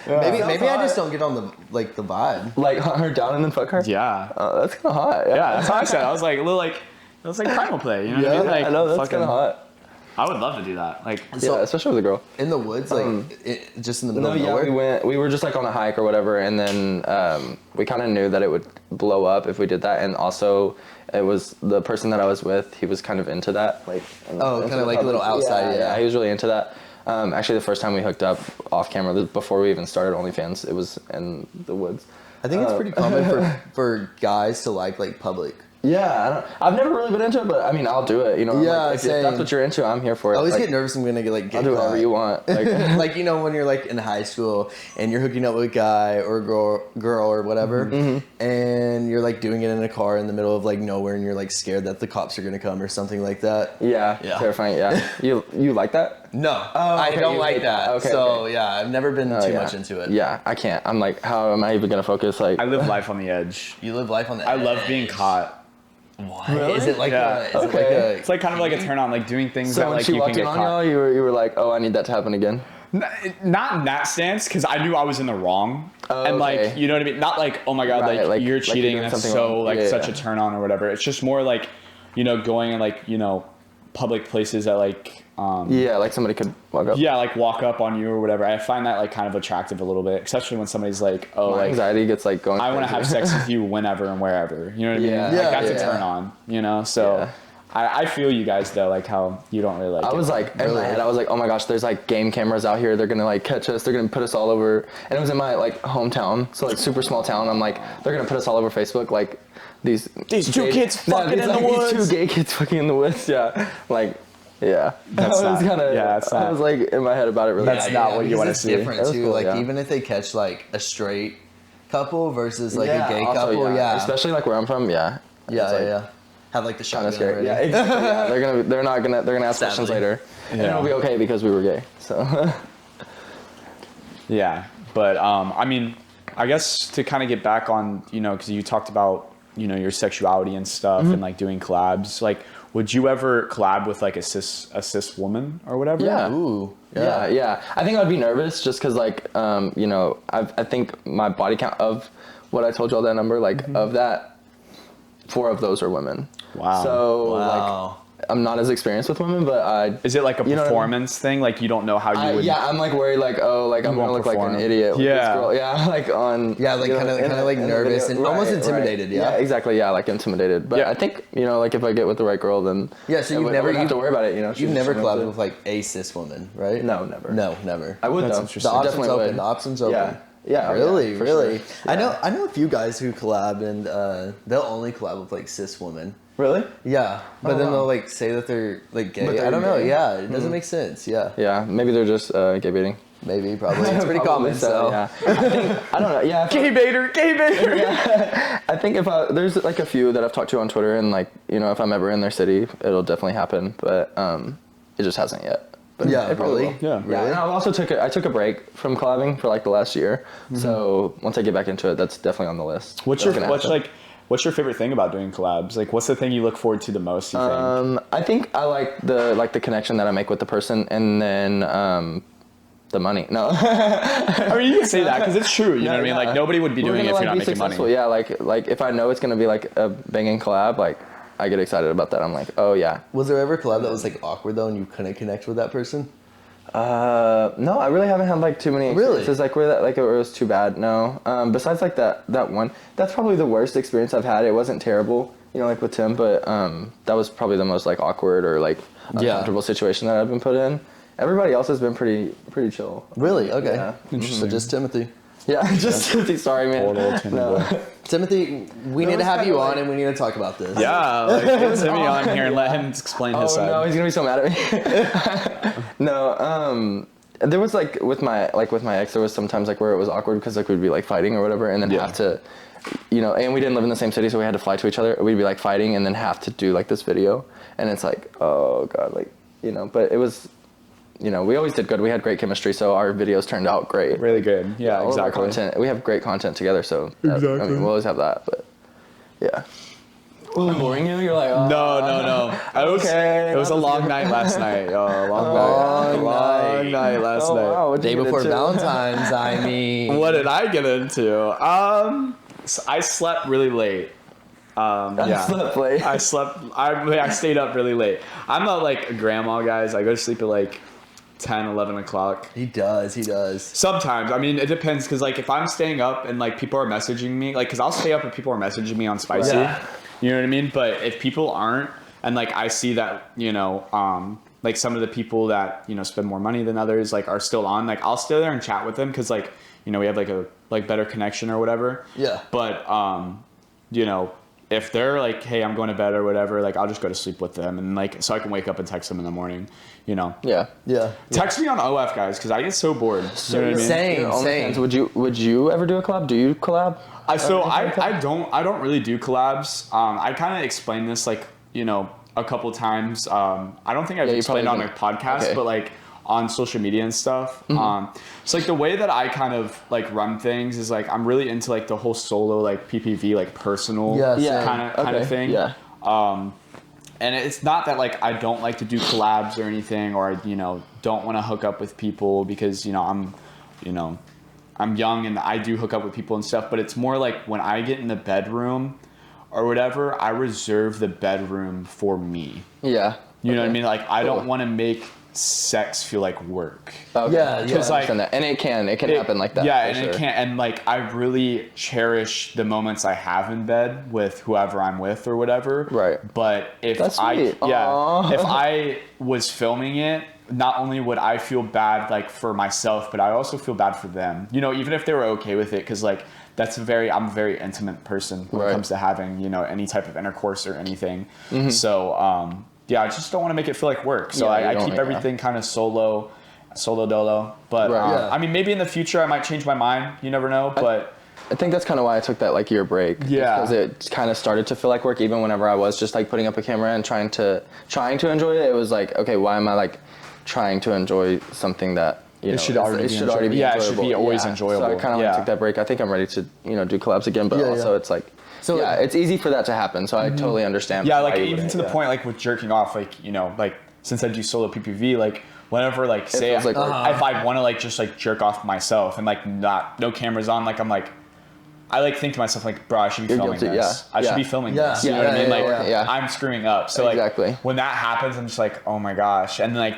Maybe I just don't get on the vibe. Like hunt her down and then fuck her. Yeah. That's kind of hot. Yeah, that's how I said. I was like a little like it was like primal play. You know what I mean? Like, I know that's fucking- kind of hot. I would love to do that. Like, So- Yeah, especially with a girl. In the woods, like just in the middle No, of yeah, nowhere. we were just like on a hike or whatever, and then we kind of knew that it would blow up if we did that, and also it was the person that I was with. He was kind of into that, like. Oh, kind of like a little outside. Yeah. He was really into that. Actually, the first time we hooked up off camera, before we even started OnlyFans, it was in the woods. I think it's pretty common for guys to like public. Yeah, I've never really been into it, but I mean, I'll do it. You know, Yeah, like, if same. that's what you're into, I'm here for it. I always Like, get nervous I'm gonna get I'll do whatever caught. you want. Like, Like when you're like in high school and you're hooking up with a guy or a girl or whatever, and you're like doing it in a car in the middle of like nowhere, and you're like scared that the cops are gonna come or something like that. yeah, Yeah. terrifying. Yeah, you like that? No, I okay, don't you like hate that. that. Okay, so okay. yeah, I've never been too Yeah. much into it. Yeah, I can't. I'm like, how am I even gonna focus? Like, I live life on the edge. You live life on the I love edge. being caught. What? Really? Is it like Yeah. a? Is it Okay. It's like kind of like a turn on, like doing things so that when like she you can walked in get on caught. y'all, you were like, oh, I need that to happen again. Not in that stance, because I knew I was in the wrong, Oh, and like okay. you know what I mean. Not like oh my god, Right, like, like- you're like you're cheating doing and that's something so wrong. like Yeah, such yeah. a turn on or whatever. It's just more like going in like public places that like Yeah, like somebody could walk up. like walk up on you or whatever. I find that like kind of attractive a little bit, especially when somebody's like oh My like anxiety gets like going. I want to have crazy. sex with you whenever and wherever. You know what I mean? Yeah. Like, Yeah, that's yeah. a turn on. So. Yeah. I feel you guys though, like how you don't really like I it. was like, in my head, I was like, oh my gosh, there's like game cameras out here. They're gonna like catch us. They're gonna put us all over. And it was in my like hometown, so like super small town. I'm like, they're gonna put us all over Facebook. Like these two kids fucking in the woods. These two gay kids fucking in the woods. Yeah, like, yeah. That's I was not- kinda, yeah, it's I not- was like in my head about it really. That's bad. not what you because wanna it's see. different That was too. cool, like yeah. even if they catch like a straight couple versus like Yeah, a gay also, couple, yeah, Especially like where I'm from, yeah. yeah, It's, like, yeah. Have like the Kind shotgun of scary. already. Yeah, exactly. Yeah, they're gonna ask questions Sadly. later, and Yeah. it'll be okay because we were gay. So. Yeah, but I mean, I guess to kind of get back on, because you talked about, your sexuality and stuff and like doing collabs. Like, would you ever collab with like a cis woman or whatever? Yeah. Ooh. Yeah. I think I'd be nervous just because, like, I think my body count of what I told you all that number, like, of that, 4 of those are women. Wow. So, Wow. like, I'm not as experienced with women, but I. Is it like a You know what I mean? performance thing? Like you don't know how you would. Yeah, I'm like worried, like, oh, like I'm gonna won't look like perform. an idiot. With Yeah. This girl. Yeah, like on. Yeah, like you know, kinda in a- like in a nervous video. and almost intimidated, yeah. Yeah, exactly. Yeah, like intimidated. But Yeah. I think like if I get with the right girl, then. Yeah, so I you've would- I never wouldn't have to worry about it. You've she's never just gonna collabed do- with like a cis woman, right? No, never. No, never. I would That's though. interesting. The option's Definitely open. would. The option's open. Yeah. Yeah. Really, yeah, for really. sure. I Yeah. know a few guys who collab and they'll only collab with like cis women. Really? Yeah, but Oh, then wow. they'll like say that they're like gay. But they're I don't know. gay. Yeah, it doesn't make sense. Yeah, Yeah, maybe they're just gay baiting. maybe probably it's pretty Probably common. So yeah. I don't know. Yeah. Gay baiter. I think there's like a few that I've talked to on Twitter, and like if I'm ever in their city, it'll definitely happen. But it just hasn't yet. But Yeah, it probably really? will. Yeah. Yeah. And I also took a break from collabing for like the last year. So once I get back into it, that's definitely on the list. What's That's gonna happen. What's your favorite thing about doing collabs? Like, what's the thing you look forward to the most? You think? I think I like the connection that I make with the person, and then the money. No. I mean, you can say that because it's true. You know what I mean? Like, nobody would be We're doing it gonna, if you're not be making successful. money. Yeah, like if I know it's gonna be like a banging collab, like I get excited about that. I'm like, oh yeah. was there ever a collab that was like awkward though, and you couldn't connect with that person? No, I really haven't had like too many Really? experiences like where that like it was too bad. No. Besides like that one, that's probably the worst experience I've had. It wasn't terrible, like with Tim, but that was probably the most like awkward or like uncomfortable situation that I've been put in. Everybody else has been pretty chill. Really? Okay. Yeah. So just Timothy. Yeah, just sorry, man. Poor little Timmy boy. Timothy, we need to was have you kinda on like- and we need to talk about this. Yeah, like, get Timmy on here and let him explain his Oh side. no, he's gonna be so mad at me. No, there was like with my ex, there was sometimes like where it was awkward because like we'd be like fighting or whatever, and then Yeah. have to you know, and we didn't live in the same city, so we had to fly to each other. We'd be like fighting and then have to do like this video, and it's like, oh god, like, you know, but it was, you know, we always did good. We had great chemistry, so our videos turned out great. Really good. Yeah, All of our exactly. content, we have great content together, so that, I mean, we'll always have that. But yeah. I'm boring you? You're like, oh. No. It was a long night last night. Long night last night. Wow, Day before Valentine's, I mean. What did I get into? So I slept really late. Yeah. Slept late. I stayed up really late. I'm not like a grandma, guys. I go to sleep at like 10, 11 o'clock. He does. Sometimes. I mean, it depends, because like if I'm staying up and like people are messaging me, like, because I'll stay up if people are messaging me on Spicy. Yeah. You know what I mean? But if people aren't, and like I see that, you know, like some of the people that, you know, spend more money than others, like are still on, like I'll stay there and chat with them, because like, you know, we have like a better connection or whatever. Yeah. But you know, if they're like, hey, I'm going to bed or whatever, like I'll just go to sleep with them, and like so I can wake up and text them in the morning, you know. Yeah. Text me on OF, guys, because I get so bored. You know what I mean? Same. Would you ever do a collab? Do you collab? I don't really do collabs. I kind of explained this, like, you know, a couple times. I don't think I've explained it on a podcast, but like on social media and stuff. So like the way that I kind of like run things is like I'm really into like the whole solo like PPV like personal kind of thing. Yeah. And it's not that like I don't like to do collabs or anything, or you know don't want to hook up with people, because you know I'm young and I do hook up with people and stuff, but it's more like when I get in the bedroom or whatever, I reserve the bedroom for me. Yeah. You know what I mean? Like I don't want to make sex feel like work. Okay. Yeah. Like, and it can happen like that. Yeah, and it can, and like I really cherish the moments I have in bed with whoever I'm with or whatever. Right. But if if I was filming it, not only would I feel bad like for myself, but I also feel bad for them. You know, even if they were okay with it, because like I'm a very intimate person when it comes to having, you know, any type of intercourse or anything. So yeah, I just don't want to make it feel like work. So I keep everything kind of solo dolo. But I mean, maybe in the future I might change my mind. You never know. But I think that's kind of why I took that like year break. Yeah. Because it kind of started to feel like work, even whenever I was just like putting up a camera and trying to enjoy it. It was like, okay, why am I like trying to enjoy something that, you know, it should already be enjoyable. Yeah, it should be always enjoyable. So I kind of took that break. I think I'm ready to, you know, do collabs again, but also it's like, so yeah, it's easy for that to happen. So I totally understand. Yeah, like even to the point, like with jerking off, like, you know, like since I do solo PPV, like whenever like say if I want to like just like jerk off myself and like no cameras on, like I'm like, I like think to myself like, bro, I should be filming this. I should be filming this. You know what I mean? Like I'm screwing up. So like when that happens, I'm just like, oh my gosh. And like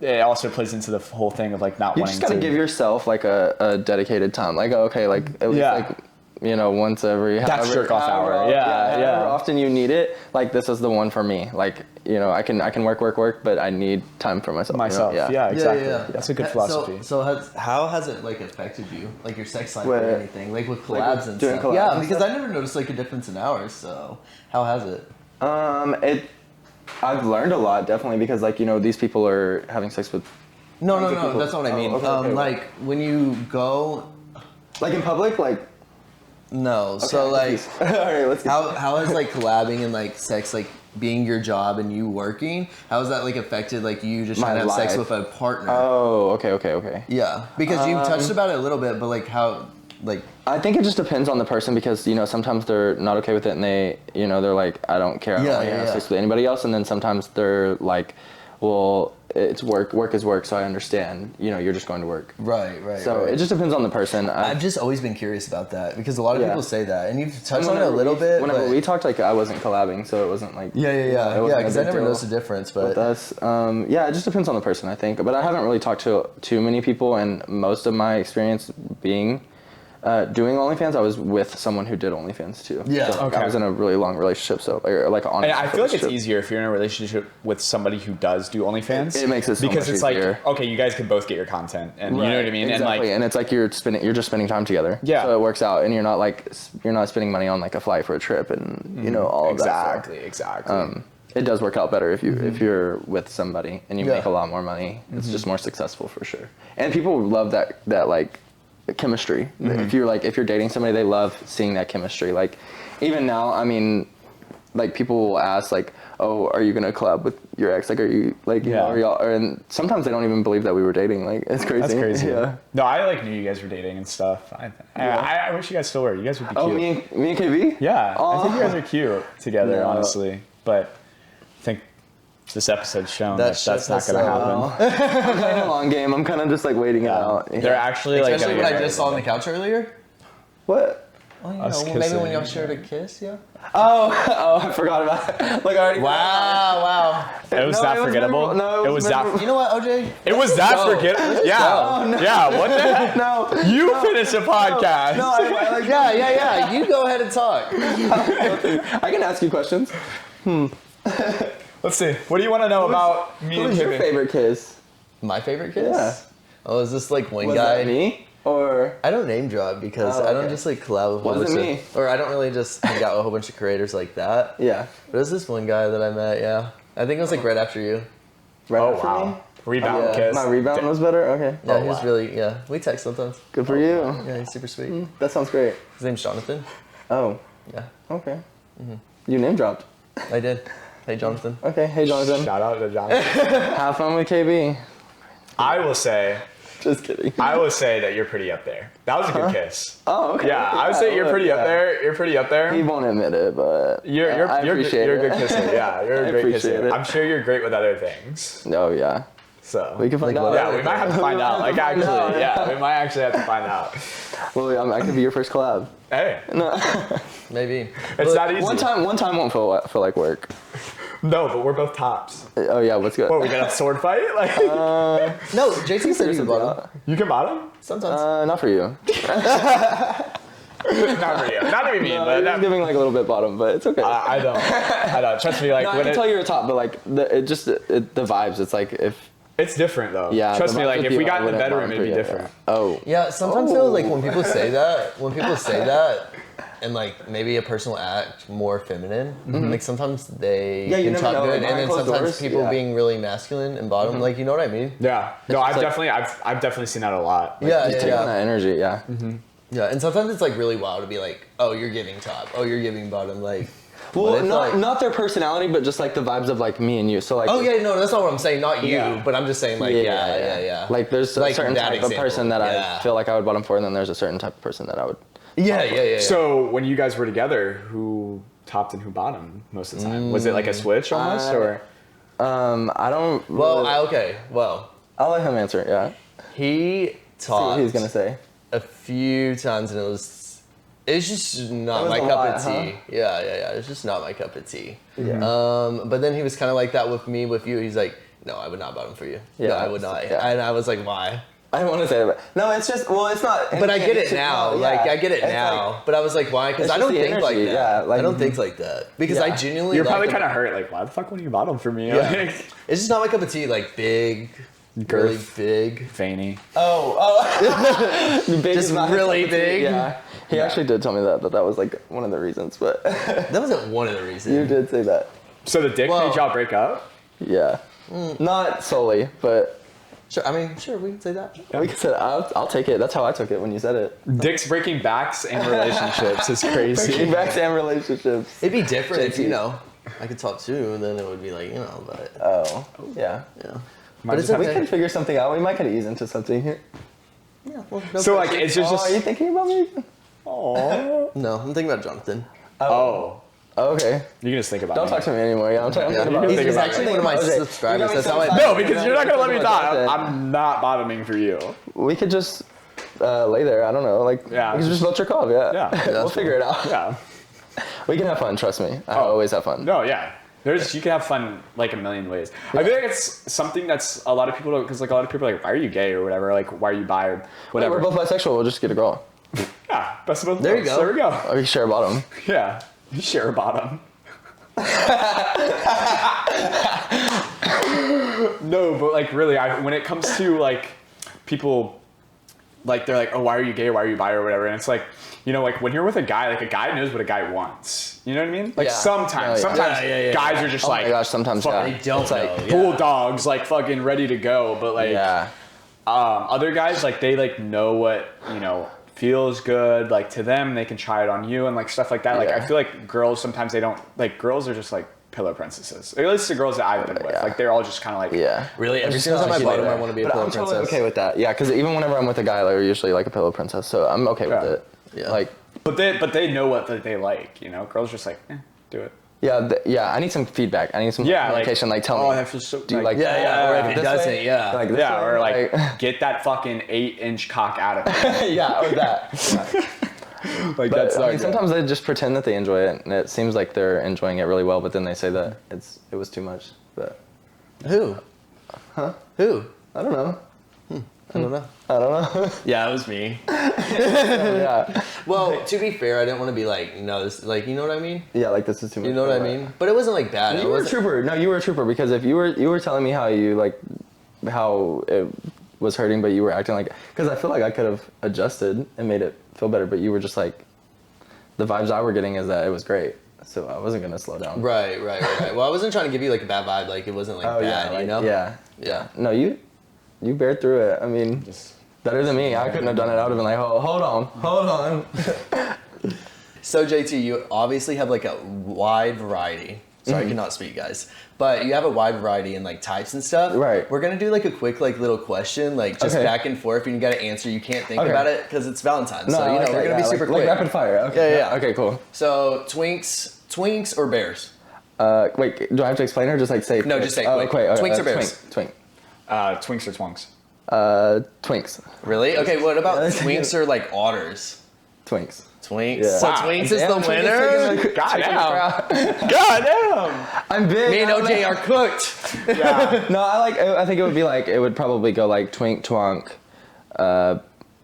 it also plays into the whole thing of like not wanting to. You just gotta give yourself like a dedicated time. Like okay, like at least like, you know, once every that's jerk off hour. Yeah. However often you need it, like this is the one for me. Like, you know, I can work, but I need time for myself. You know? Yeah, exactly. That's a good philosophy. So how has it like affected you, like your sex life or anything, like with collabs and doing stuff? Collabs yeah, and because stuff? I never noticed like a difference in hours. So how has it? I've learned a lot, definitely, because like, you know, these people are having sex with. No, that's not what I mean. Like when you go, like in public, like. No, okay, so like, all right, let's how is like collabing and like sex like being your job and you working? How has that like affected like you just trying to have sex with a partner? Oh, okay. Yeah, because you touched about it a little bit, but like how, like. I think it just depends on the person, because you know sometimes they're not okay with it and they, you know, they're like, I don't care, I don't want to have sex with anybody else, and then sometimes they're like, well, it's work is work, so I understand, you know, you're just going to work. Right. So it just depends on the person. I've just always been curious about that, because a lot of people say that, and you've touched on it a little bit. Whenever we talked, like I wasn't collabing, so it wasn't like. Yeah, because I never noticed a difference, but. With us, it just depends on the person, I think. But I haven't really talked to too many people, and most of my experience being doing OnlyFans, I was with someone who did OnlyFans too. Yeah. So, I was in a really long relationship, so like on. And I feel like it's easier if you're in a relationship with somebody who does do OnlyFans. It makes it so because much it's easier. like, okay, you guys can both get your content, and you know what I mean. Exactly. And it's like you're just spending time together. Yeah. So it works out, and you're not spending money on like a flight for a trip, and you know all of that. Exactly. It does work out better if you're with somebody and you make a lot more money. It's just more successful for sure. And people love that like. chemistry. If you're dating somebody, they love seeing that chemistry. Like, even now, I mean, like, people will ask, like, oh, are you gonna collab with your ex? Like, are you, like, you know, are y'all, and sometimes they don't even believe that we were dating. Like, it's crazy. That's crazy. Yeah. No, I like knew you guys were dating and stuff. I wish you guys still were. You guys would be cute. Oh, me and KB? Yeah, Aw. I think you guys are cute together, No. honestly. But I think this episode's shown that's not us gonna up. happen. I'm playing a long game. I'm kind of just like waiting it out. They're actually like Especially gonna what get I just saw on the couch earlier. What? Well, you Us know, maybe when kissing. y'all shared a kiss, yeah. Oh, I forgot about it. Like, I already. Wow. It was that forgettable. memorable. No, it was that. You know what, OJ? It was that go. forgettable. Yeah. go. No. Yeah. What the heck? No. You finish a podcast. No, I like. Yeah. You go ahead and talk. I can ask you questions. Let's see. What do you want to know about me and Who's your Kimmy? favorite kiss? My favorite kiss? Yeah. Oh, is this like one Was guy? that me or? I don't name drop because Oh, I don't okay. just like collab with a whole Wasn't bunch me. or I don't really just hang out with a whole bunch of creators like that. Yeah. But it was this one guy that I met, yeah. I think it was like right after you. Right Oh after wow. me? Rebound Yeah. kiss. My rebound was better. Okay. Yeah, Oh, he was wow. really, yeah. We text sometimes. Good for you. Yeah, he's super sweet. That sounds great. His name's Jonathan. Oh. Yeah, Okay. You name dropped. I did. Hey, Jonathan. Okay. Hey, Jonathan. Shout out to John. Have fun with KB. I will say Just kidding. that you're pretty up there. That was a good kiss. Oh, okay. Yeah, I would say you're pretty up there. You're pretty up there. He won't admit it, but You're I appreciate you're a it. good kisser. Yeah, you're I a great appreciate kisser. it. I'm sure you're great with other things. Oh yeah. So We can find Like out. what? yeah, we might have to find out. Like actually, out, yeah, we might actually have to find out. Well, I could be your first collab. Hey, No. Maybe. it's not easy. One time won't feel like work. No, but we're both tops. Oh yeah, what's good? What, we got a sword fight? Like No, JT said you could bottom. you can bottom? Sometimes. Not for you. Not for you. Not to be mean, No, but you're giving like a little bit bottom, but it's okay. I don't. Trust me, like no, I when can tell you're a top, but like the vibes. It's like if it's different though. yeah. Trust the me, vibes like with if you, we I got in the wouldn't bedroom, mind it'd be for you. different. Oh. Yeah, sometimes though, like when people say that, and like maybe a person will act more feminine, like sometimes they Yeah, you can never talk know, good, like, and then behind closed sometimes doors, people yeah. being really masculine and bottom, like you know what I mean? Yeah. No, just I've definitely seen that a lot. Like, Yeah, Just take on that energy, yeah. Yeah, and sometimes it's like really wild to be like, oh, you're giving top, oh, you're giving bottom, like. Well, what if, not like- not their personality, but just like the vibes of like me and you. So like. Oh yeah, no, that's not what I'm saying. Not you, Yeah. but I'm just saying like yeah. Like there's a Like certain that type example, of person that yeah. I feel like I would bottom for, and then there's a certain type of person that I would. Yeah. So when you guys were together, who topped and who bottomed most of the time? Was it like a switch almost, or? I don't. Well, really- well, I'll let him answer. Yeah. he See taught what he's gonna say. a few times, and it's just not It was my a cup lot, of tea. huh? Yeah. It's just not my cup of tea. Yeah. But then he was kind of like that with me, with you. He's like, no, I would not bottom for you. No, Yeah, I would not. yeah. And I was like, why? I don't want to say it, but no, it's just it's not. But I get it it's just- now. no, Like yeah. I get it It's now. like- But I was like, why? Because It's I just don't the think like energy, that. yeah, like- I don't think like that because I Yeah. genuinely. You're like probably the- kind of hurt. Like, why the fuck wouldn't you bottom for me? Yeah. Like, It's just not my cup of tea. Like big, really Girth. big. veiny. Oh. Big Just is not his really cup of tea. big? Yeah. He actually did tell me that that was like one of the reasons, but That wasn't one of the reasons. you did say that. So the dick Well- made y'all break up? Yeah. Not solely, but Sure. I mean, sure. We can say that. like I said, I'll take it. That's how I took it when you said it. Dicks breaking backs in relationships is crazy. Feedbacks and relationships. It'd be different if JT. you know I could talk too. Then it would be like but Oh. Yeah. yeah. Might it's just We okay. can figure something out. We might could ease into something here. Yeah. Well, no So like pressure. it's just. Are you thinking about me? Aww. No, I'm thinking about Jonathan. Oh. Okay. You can just think about Don't it. talk to me anymore. Yeah, I'm talking you about can He's, think he's about actually it. one of my Okay. subscribers. You know, That's how I. No, because you're not gonna let me talk. Jonathan. I'm not bottoming for you. We could just lay there. I don't know. Like, Yeah, we could just vote your call. Yeah. Yeah. We'll figure it out. Yeah. We can have fun. Trust me. I always have fun. No, yeah. You can have fun like a million ways. I feel like it's something that's a lot of people don't, because like a lot of people are like, why are you gay or whatever? Like, why are you bi or whatever? We're both bisexual. We'll just get a girl. Yeah, best of both There you worlds. go. There we go. Or we share a bottom. Yeah, you share a bottom. No, but like really, when it comes to like people, like they're like, oh, why are you gay? Why are you bi or whatever? And it's like, you know, like when you're with a guy, like a guy knows what a guy wants. You know what I mean? Like Yeah. sometimes Oh, yeah. Yeah. guys are just Oh like, my gosh, sometimes fucking yeah. They don't It's like know. bulldogs, like fucking ready to go. But like, Yeah. other guys, like, they, like, know what, feels good. Like, to them, they can try it on you and, like, stuff like that. Like, I feel like girls, sometimes they don't, like, girls are just, like, pillow princesses. At least the girls that I've been with. Like, they're all just kind of like... Yeah. Really? Every single time I bottom, I want to be a pillow princess. I'm totally okay with that. Yeah, because even whenever I'm with a guy, they're usually, like, a pillow princess. So I'm okay with it. Yeah. Like... But they know what they like, Girls just like, do it. Yeah, I need some feedback. I need some communication. Like, tell me. That feels so... Do you like Or if it doesn't, Like this way? Or like, get that fucking 8-inch cock out of it. Yeah, or that. Like, But, that's I mean, sometimes they just pretend that they enjoy it, and it seems like they're enjoying it really well, but then they say that it was too much. But Who? Huh? Who? I don't know. I don't know. I don't know. Yeah, it was me. Yeah. Well, to be fair, I didn't want to be like, no, this, like, you know what I mean? Yeah, like this is too much. You know what I mean? But it wasn't like bad. You were a trooper. No, you were a trooper, because if you were telling me how it was hurting, but you were acting like, because I feel like I could have adjusted and made it feel better, but you were just like, the vibes I were getting is that it was great, so I wasn't gonna slow down. Right. Well, I wasn't trying to give you like a bad vibe. Like, it wasn't like bad, you know? Yeah. No, you bared through it. I mean, better than me. I couldn't have done it. I would have been like, oh, hold on. So JT, you obviously have like a wide variety. Sorry, I cannot speak, guys. But you have a wide variety in like types and stuff. Right. We're gonna do like a quick like little question, like just back and forth, and you gotta answer. You can't think about it because it's Valentine's. No, so we're gonna be super quick. Like rapid fire. Okay. Yeah. Okay, cool. So twinks or bears? Wait, do I have to explain or just like say? No, just say quick. quick. Twinks or bears? Twink. Twinks or twunks? Twinks. Really? Okay. What about twinks or like otters? Twinks. Twinks. Yeah. So Wow. twinks is the winner. Goddamn! I'm big. Me and OJ are cooked. Yeah. No, I think it would be like, it would probably go like twink, twunk,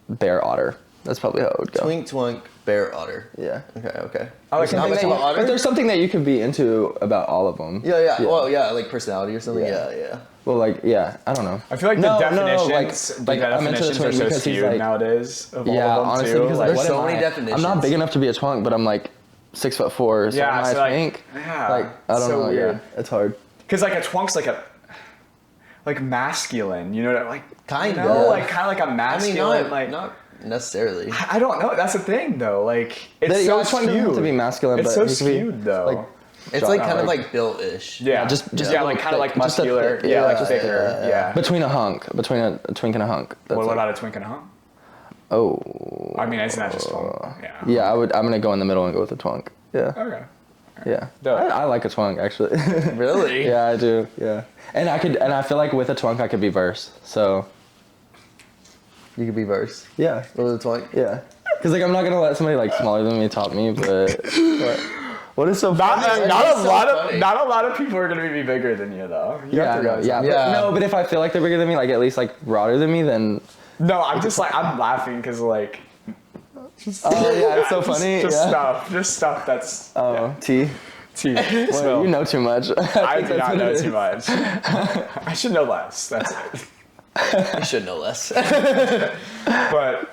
bear, otter. That's probably how it would go. Twink, twunk, bear, otter. Yeah. Okay. I like Not much about otter. But there's something that you could be into about all of them. Yeah. Well, yeah, like personality or something. Yeah. Well, like, yeah, I don't know. I feel like the definitions, like the I'm into the definitions twink are so because he's skewed like, nowadays. Of yeah, all of them honestly, too. because like, There's what so am many I? definitions. I'm not big enough to be a twunk, but I'm like 6'4", so Yeah, am I so a like, twink? yeah, Like, I don't so know. weird. Yeah, it's hard. Because like a twonk's like masculine, you know what I like? Kind you of. know, like kind of like a masculine, not necessarily. I don't know. That's the thing though. Like it's Yeah, so twink doesn't have skewed. to be masculine, It's but so he could be, skewed though. like, It's like kind of like built-ish. yeah, just yeah, a little like kind of like thick, just a muscular. thick- Yeah, like yeah, thicker. Yeah. between a twink and a hunk. That's What like, about a twink and a hunk? Oh. I mean, isn't that just twink? Yeah. Yeah, I'm gonna go in the middle and go with a twunk. Yeah. Okay. Yeah. Dope. I like a twunk actually. Really? Yeah, I do. Yeah. And I feel like with a twunk I could be verse. So You could be verse. yeah. With a twink. Yeah. Cause like I'm not gonna let somebody like smaller than me top me, but what is so Not funny? a so lot funny. of not a lot of people are gonna be bigger than you though. You Yeah, have to realize yeah, that. but, no, but if I feel like they're bigger than me, like at least like broader than me, then No, I'm just like I'm laughing because like. oh yeah, it's so funny. Just stuff that's T. tea. Well, So, you know too much. I do that's not what know it too is. much. I should know less. That's it. You should know less. But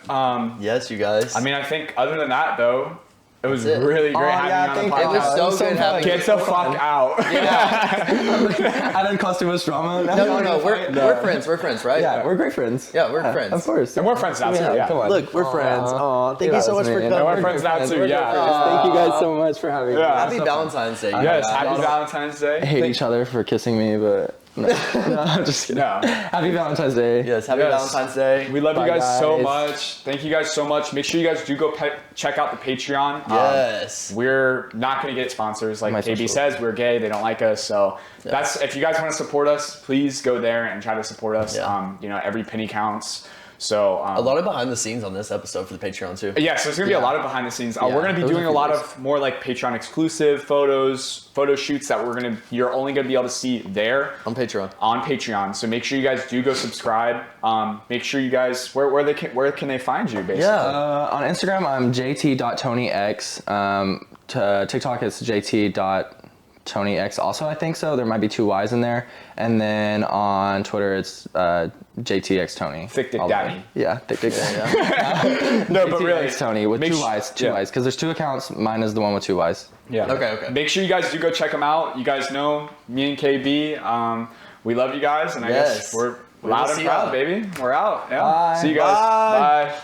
Yes, you guys. I mean, I think other than that though, it was That's it. really great Oh, yeah, having you on thank the you. podcast. It was so good having Get the fuck out. I didn't cause too much drama. No. We're friends. We're friends, right? Yeah, we're great friends. Yeah, we're friends. Of course. And we're friends now too. Yeah. Come on. Look, we're friends. Aw, thank you so much for coming. And we're friends now too. Yeah. Thank you guys so much for having me. Yeah. Happy Valentine's Day. Yes. guys. Happy Valentine's I Day. hate each other for kissing me, but no, I'm just kidding. No. Happy Valentine's Day. Yes, happy Yes. Valentine's Day. We love you Bye, guys so guys. much. Thank you guys so much. Make sure you guys do go check out the Patreon. Yes. We're not going to get sponsors. Like My KB social. says, we're gay. They don't like us. So that's if you guys want to support us, please go there and try to support us. Yeah. Every penny counts. So A lot of behind the scenes on this episode for the Patreon too. yeah, so there's gonna be a lot of behind the scenes. We're gonna be those are doing a lot features. of more like Patreon exclusive photo shoots that you're only gonna be able to see there On Patreon. on Patreon. So make sure you guys do go subscribe. Make sure you guys where can they find you basically? Yeah. On Instagram, I'm jt.tonyx. TikTok is jt.tonyx also, I think so. There might be 2 Y's in there. And then on Twitter, it's jtxtony. Thick Dick all the Daddy. way. Yeah, Thick Dick Daddy. Yeah. No, but really, Tony with make 2 sh- Y's, two yeah. Y's. Because there's 2 accounts. Mine is the one with 2 Y's. Yeah. Okay. Make sure you guys do go check them out. You guys know me and KB. We love you guys, and I guess Yes. we're Loud and see proud, ya. baby. We're out. Yeah. Bye. See you guys. Bye. Bye.